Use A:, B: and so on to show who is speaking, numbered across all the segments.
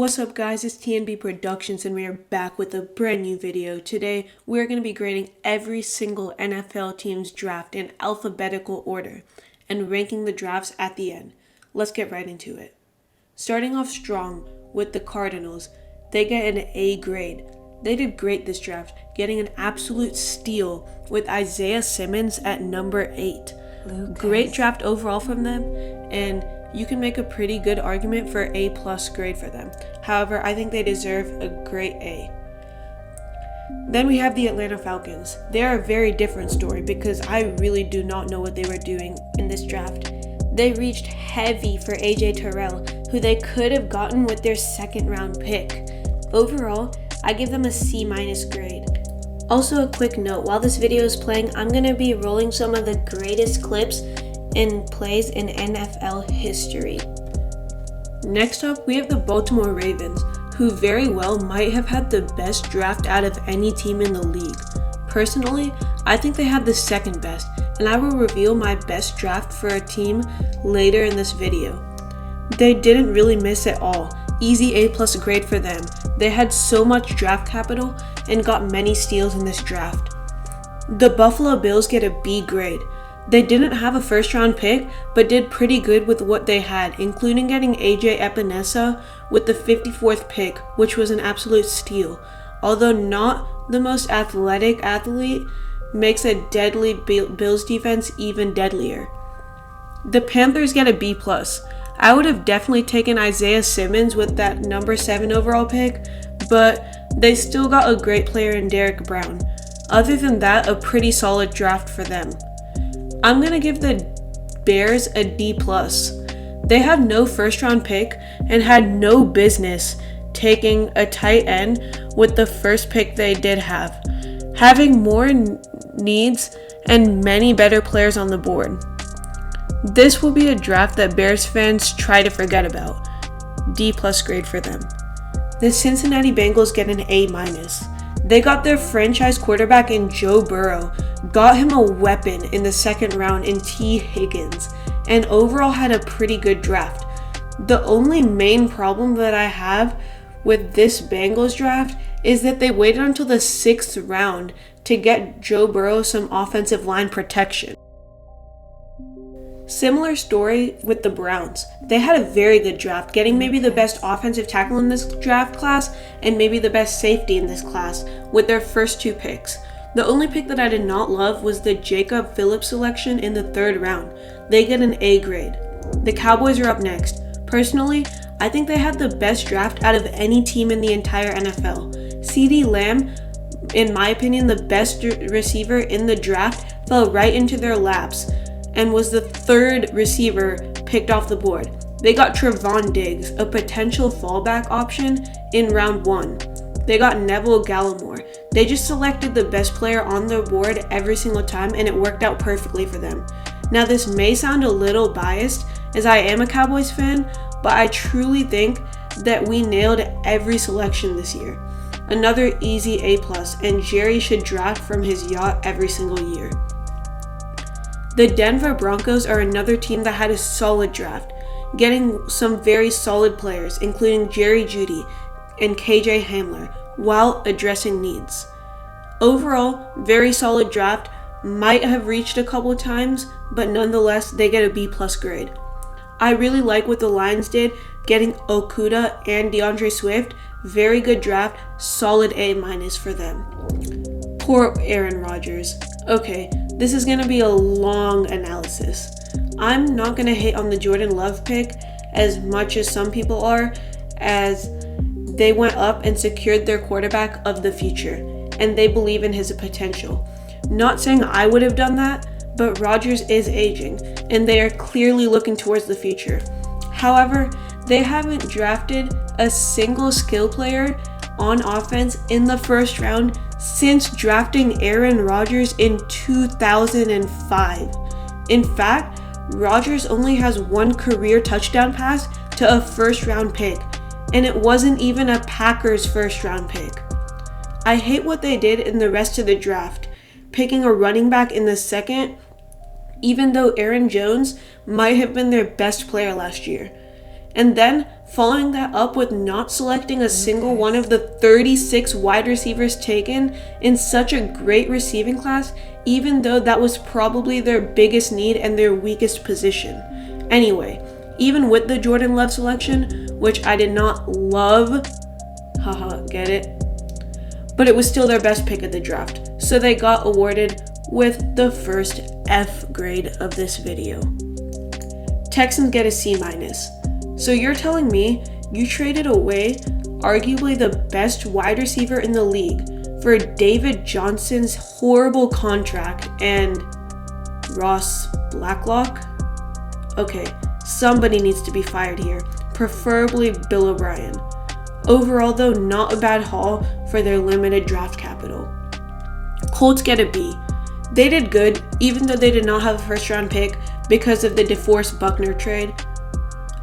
A: What's up guys, it's TNB Productions and we are back with a brand new video. Today we're going to be grading every single NFL team's draft in alphabetical order and ranking the drafts at the end. Let's get right into it. Starting off strong with the Cardinals, they get an A grade. They did great this draft, getting an absolute steal with Isaiah Simmons at number 8. Great draft overall from them, and you can make a pretty good argument for A+ grade for them. However, I think they deserve a great A. Then we have the Atlanta Falcons. They are a very different story because I really do not know what they were doing in this draft. They reached heavy for AJ Terrell, who they could have gotten with their second round pick. Overall, I give them a C- grade. Also a quick note, while this video is playing, I'm going to be rolling some of the greatest clips and plays in NFL history. Next up, we have the Baltimore Ravens, who very well might have had the best draft out of any team in the league. Personally, I think they had the second best, and I will reveal my best draft for a team later in this video. They didn't really miss at all. Easy A+ grade for them. They had so much draft capital and got many steals in this draft. The Buffalo Bills get a B grade. They didn't have a first round pick, but did pretty good with what they had, including getting AJ Epinesa with the 54th pick, which was an absolute steal. Although not the most athletic athlete, makes a deadly Bills defense even deadlier. The Panthers get a B+. I would have definitely taken Isaiah Simmons with that number 7 overall pick, but they still got a great player in Derrick Brown. Other than that, a pretty solid draft for them. I'm going to give the Bears a D+. They had no first round pick and had no business taking a tight end with the first pick they did have, having more needs and many better players on the board. This will be a draft that Bears fans try to forget about. D+ grade for them. The Cincinnati Bengals get an A-. They got their franchise quarterback in Joe Burrow, got him a weapon in the second round in T. Higgins, and overall had a pretty good draft. The only main problem that I have with this Bengals draft is that they waited until the 6th round to get Joe Burrow some offensive line protection. Similar story with the Browns. They had a very good draft, getting maybe the best offensive tackle in this draft class and maybe the best safety in this class with their first 2 picks. The only pick that I did not love was the Jacob Phillips selection in the 3rd round. They get an A grade. The Cowboys are up next. Personally, I think they had the best draft out of any team in the entire NFL. CeeDee Lamb, in my opinion, the best receiver in the draft, fell right into their laps and was the 3rd receiver picked off the board. They got Trevon Diggs, a potential fallback option, in round 1. They got Neville Gallimore. They just selected the best player on the board every single time, and it worked out perfectly for them. Now this may sound a little biased, as I am a Cowboys fan, but I truly think that we nailed every selection this year. Another easy A+, and Jerry should draft from his yacht every single year. The Denver Broncos are another team that had a solid draft, getting some very solid players, including Jerry Jeudy and KJ Hamler, while addressing needs. Overall, very solid draft, might have reached a couple times, but nonetheless, they get a B+ grade. I really like what the Lions did, getting Okudah and DeAndre Swift. Very good draft, solid A- for them. Poor Aaron Rodgers. Okay, this is going to be a long analysis. I'm not going to hate on the Jordan Love pick as much as some people are, as they went up and secured their quarterback of the future, and they believe in his potential. Not saying I would have done that, but Rodgers is aging, and they are clearly looking towards the future. However, they haven't drafted a single skill player on offense in the first round since drafting Aaron Rodgers in 2005. In fact, Rodgers only has 1 career touchdown pass to a first round pick, and it wasn't even a Packers first round pick. I hate what they did in the rest of the draft, picking a running back in the 2nd, even though Aaron Jones might have been their best player last year. And then Following that up with not selecting a single one of the 36 wide receivers taken in such a great receiving class, even though that was probably their biggest need and their weakest position. Anyway, even with the Jordan Love selection, which I did not love, get it? But it was still their best pick of the draft, so they got awarded with the first F grade of this video. Texans get a C-. So you're telling me you traded away arguably the best wide receiver in the league for David Johnson's horrible contract and Ross Blacklock? Okay, somebody needs to be fired here, preferably Bill O'Brien. Overall though, not a bad haul for their limited draft capital. Colts get a B. They did good, even though they did not have a first round pick because of the DeForest Buckner trade.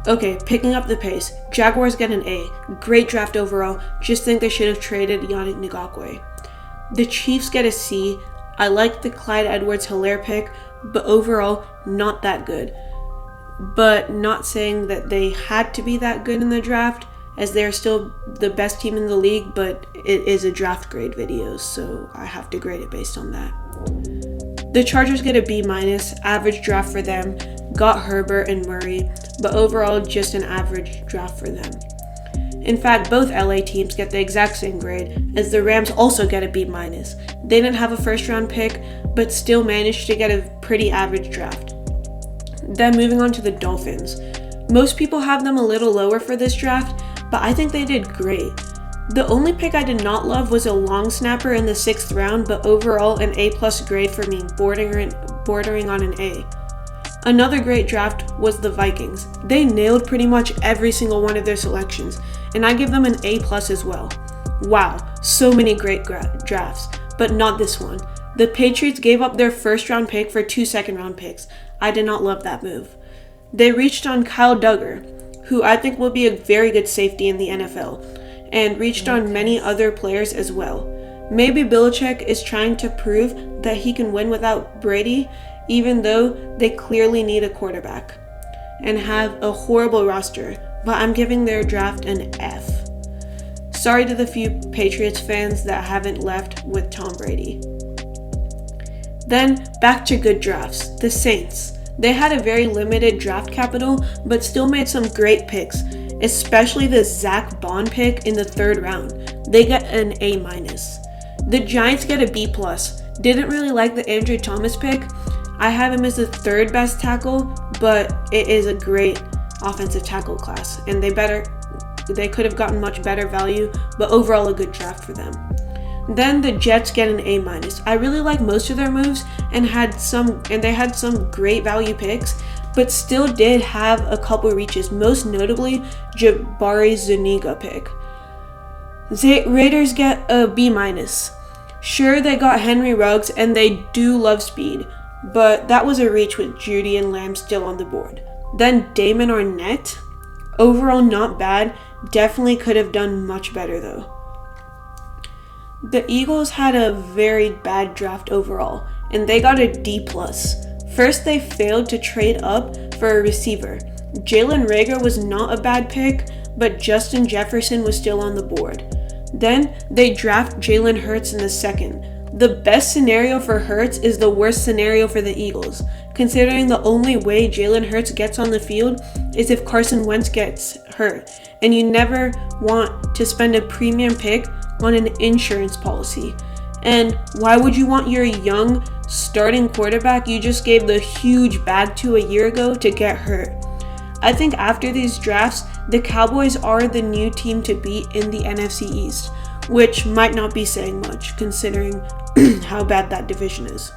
A: Okay, picking up the pace, Jaguars get an A. Great draft overall, just think they should have traded Yannick Ngakoue. The Chiefs get a C. I like the Clyde Edwards-Helaire pick, but overall, not that good. But not saying that they had to be that good in the draft, as they're still the best team in the league, but it is a draft grade video, so I have to grade it based on that. The Chargers get a B-, average draft for them, got Herbert and Murray, but overall just an average draft for them. In fact, both LA teams get the exact same grade, as the Rams also get a B-. They didn't have a first round pick, but still managed to get a pretty average draft. Then moving on to the Dolphins. Most people have them a little lower for this draft, but I think they did great. The only pick I did not love was a long snapper in the 6th round, but overall an A+ grade for me, bordering on an A. Another great draft was the Vikings. They nailed pretty much every single one of their selections, and I give them an A+ as well. Wow, so many great drafts, but not this one. The Patriots gave up their first round pick for 2 second-round picks. I did not love that move. They reached on Kyle Duggar, who I think will be a very good safety in the NFL, and reached on many other players as well. Maybe Belichick is trying to prove that he can win without Brady, even though they clearly need a quarterback and have a horrible roster, but I'm giving their draft an F. Sorry to the few Patriots fans that haven't left with Tom Brady. Then back to good drafts, the Saints. They had a very limited draft capital, but still made some great picks, especially the Zach Bond pick in the 3rd round. They get an A-. The Giants get a B+. Didn't really like the Andrew Thomas pick. I have him as the 3rd best tackle, but it is a great offensive tackle class, and they could have gotten much better value, but overall a good draft for them. Then the Jets get an A-. I really like most of their moves and they had some great value picks, but still did have a couple reaches, most notably Jabari Zuniga pick. Raiders get a B-. Sure, they got Henry Ruggs and they do love speed, but that was a reach with Judy and Lamb still on the board. Then Damon Arnett, overall not bad, definitely could have done much better though. The Eagles had a very bad draft overall, and they got a D+. First, they failed to trade up for a receiver. Jalen Reagor was not a bad pick, but Justin Jefferson was still on the board. Then, they draft Jalen Hurts in the 2nd. The best scenario for Hurts is the worst scenario for the Eagles, considering the only way Jalen Hurts gets on the field is if Carson Wentz gets hurt, and you never want to spend a premium pick on an insurance policy. And why would you want your young starting quarterback you just gave the huge bag to a year ago to get hurt? I think after these drafts, the Cowboys are the new team to beat in the NFC East, which might not be saying much considering how bad that division is.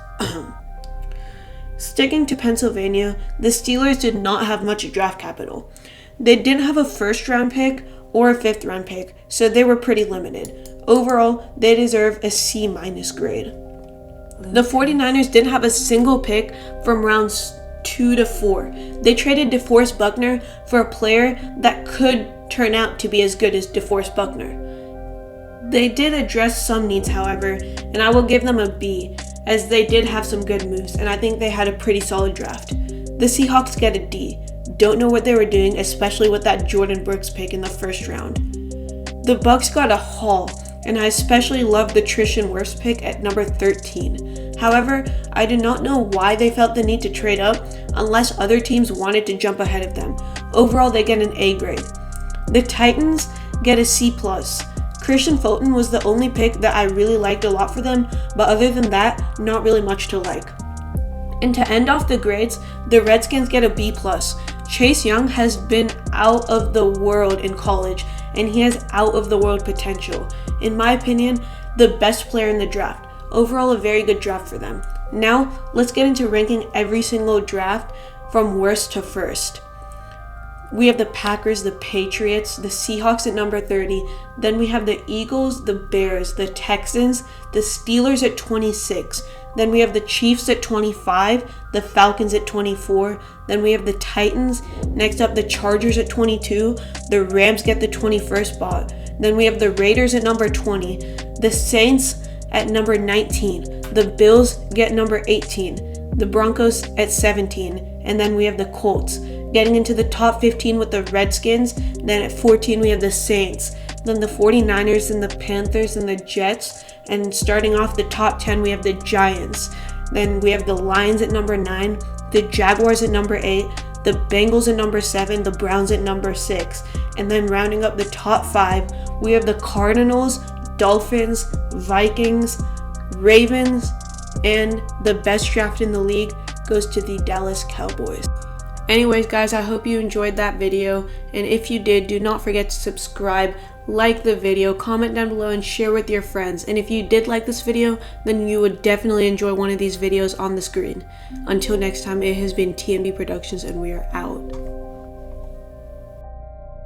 A: Sticking to Pennsylvania, the Steelers did not have much draft capital. They didn't have a 1st round pick or a 5th round pick, so they were pretty limited. Overall, they deserve a C- grade. The 49ers didn't have a single pick from rounds 2 to 4. They traded DeForest Buckner for a player that could turn out to be as good as DeForest Buckner. They did address some needs, however, and I will give them a B, as they did have some good moves, and I think they had a pretty solid draft. The Seahawks get a D. don't know what they were doing, especially with that Jordan Brooks pick in the first round. The Bucks got a haul, and I especially loved the Tristan Wirfs pick at number 13. However, I do not know why they felt the need to trade up unless other teams wanted to jump ahead of them. Overall, they get an A grade. The Titans get a C+. Christian Fulton was the only pick that I really liked a lot for them, but other than that, not really much to like. And to end off the grades, the Redskins get a B+. Chase Young has been out of the world in college, and he has out of the world potential. In my opinion, the best player in the draft. Overall, a very good draft for them. Now, let's get into ranking every single draft from worst to first. We have the Packers, the Patriots, the Seahawks at number 30. Then we have the Eagles, the Bears, the Texans, the Steelers at 26. Then we have the Chiefs at 25, the Falcons at 24. Then we have the Titans. Next up, the Chargers at 22. The Rams get the 21st spot. Then we have the Raiders at number 20. The Saints at number 19. The Bills get number 18. The Broncos at 17. And then we have the Colts. Getting into the top 15 with the Redskins. Then at 14, we have the Saints. Then the 49ers and the Panthers and the Jets. And starting off the top 10, we have the Giants. Then we have the Lions at number 9, the Jaguars at number 8, the Bengals at number 7, the Browns at number 6. And then rounding up the top 5, we have the Cardinals, Dolphins, Vikings, Ravens, and the best draft in the league goes to the Dallas Cowboys. Anyways, guys, I hope you enjoyed that video, and if you did, do not forget to subscribe, like the video, comment down below, and share with your friends. And if you did like this video, then you would definitely enjoy one of these videos on the screen. Until next time, it has been TNB Productions, and we are out.